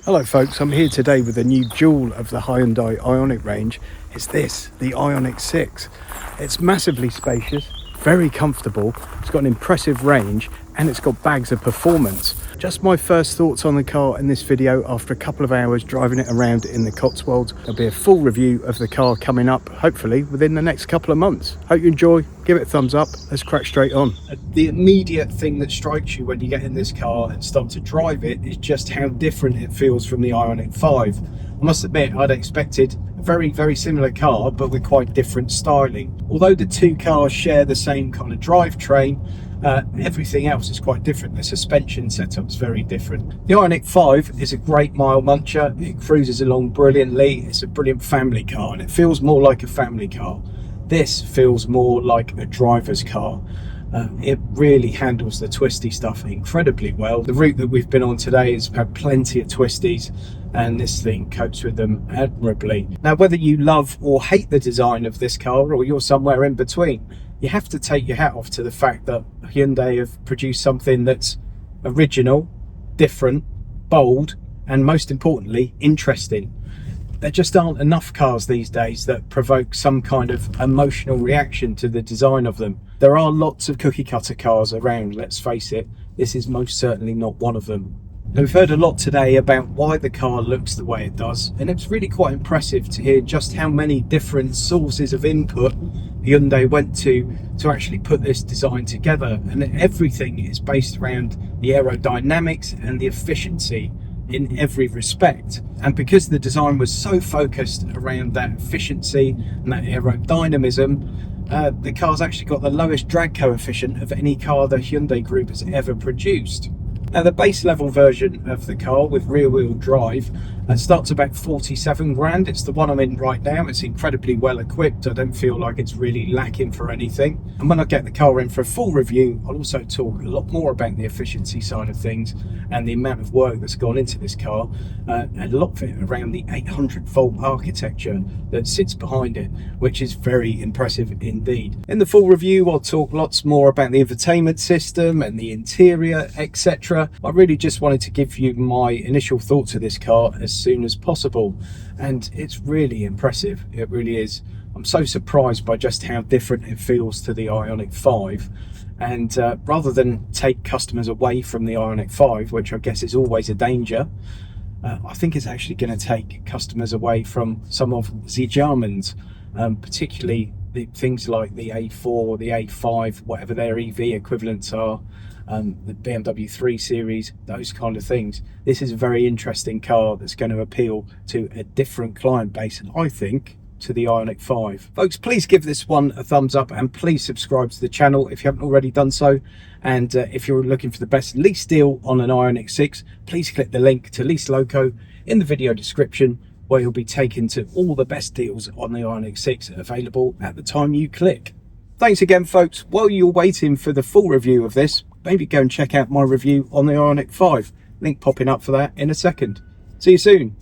Hello folks, I'm here today with a new jewel of the Hyundai IONIQ range. It's this, the IONIQ 6. It's massively spacious, very comfortable, it's got an impressive range and it's got bags of performance. Just my first thoughts on the car in this video after a couple of hours driving it around in the Cotswolds. There'll be a full review of the car coming up, hopefully within the next couple of months. Hope you enjoy, give it a thumbs up, let's crack straight on. The immediate thing that strikes you when you get in this car and start to drive it is just how different it feels from the IONIQ 5. I must admit, I'd expected a very similar car, but with quite different styling. Although the two cars share the same kind of drivetrain, everything else is quite different. The suspension setup's very different. The IONIQ 5 is a great mile muncher. It cruises along brilliantly. It's a brilliant family car and it feels more like a family car. This feels more like a driver's car. It really handles the twisty stuff incredibly well. The route that we've been on today has had plenty of twisties and this thing copes with them admirably. Now, whether you love or hate the design of this car or you're somewhere in between, you have to take your hat off to the fact that Hyundai have produced something that's original, different, bold, and most importantly, interesting. There just aren't enough cars these days that provoke some kind of emotional reaction to the design of them. There are lots of cookie cutter cars around, let's face it. This is most certainly not one of them. Now, we've heard a lot today about why the car looks the way it does, and it's really quite impressive to hear just how many different sources of input Hyundai went to actually put this design together. And everything is based around the aerodynamics and the efficiency in every respect. And because the design was so focused around that efficiency and that aerodynamism, the car's actually got the lowest drag coefficient of any car the Hyundai group has ever produced. Now, the base level version of the car with rear wheel drive starts about 47 grand. It's the one I'm in right now. It's incredibly well equipped. I don't feel like it's really lacking for anything. And when I get the car in for a full review, I'll also talk a lot more about the efficiency side of things and the amount of work that's gone into this car, and a lot of it around the 800-volt architecture that sits behind it, which is very impressive indeed. In the full review, I'll talk lots more about the infotainment system and the interior, etc. I really just wanted to give you my initial thoughts of this car as soon as possible, and it's really impressive. It really is. I'm so surprised by just how different it feels to the IONIQ 5, and rather than take customers away from the IONIQ 5, which I guess is always a danger, I think it's actually going to take customers away from some of 𝙄𝙉𝙉𝙆𝙎, particularly the things like the A4, the A5, whatever their EV equivalents are, the BMW 3 Series, those kind of things. This is a very interesting car that's going to appeal to a different client base, and I think to the IONIQ 5. Folks, please give this one a thumbs up and please subscribe to the channel if you haven't already done so. And if you're looking for the best lease deal on an IONIQ 6, please click the link to Lease Loco in the video description, where you'll be taken to all the best deals on the IONIQ 6 available at the time you click. Thanks again, folks. While you're waiting for the full review of this, maybe go and check out my review on the IONIQ 5. Link popping up for that in a second. See you soon.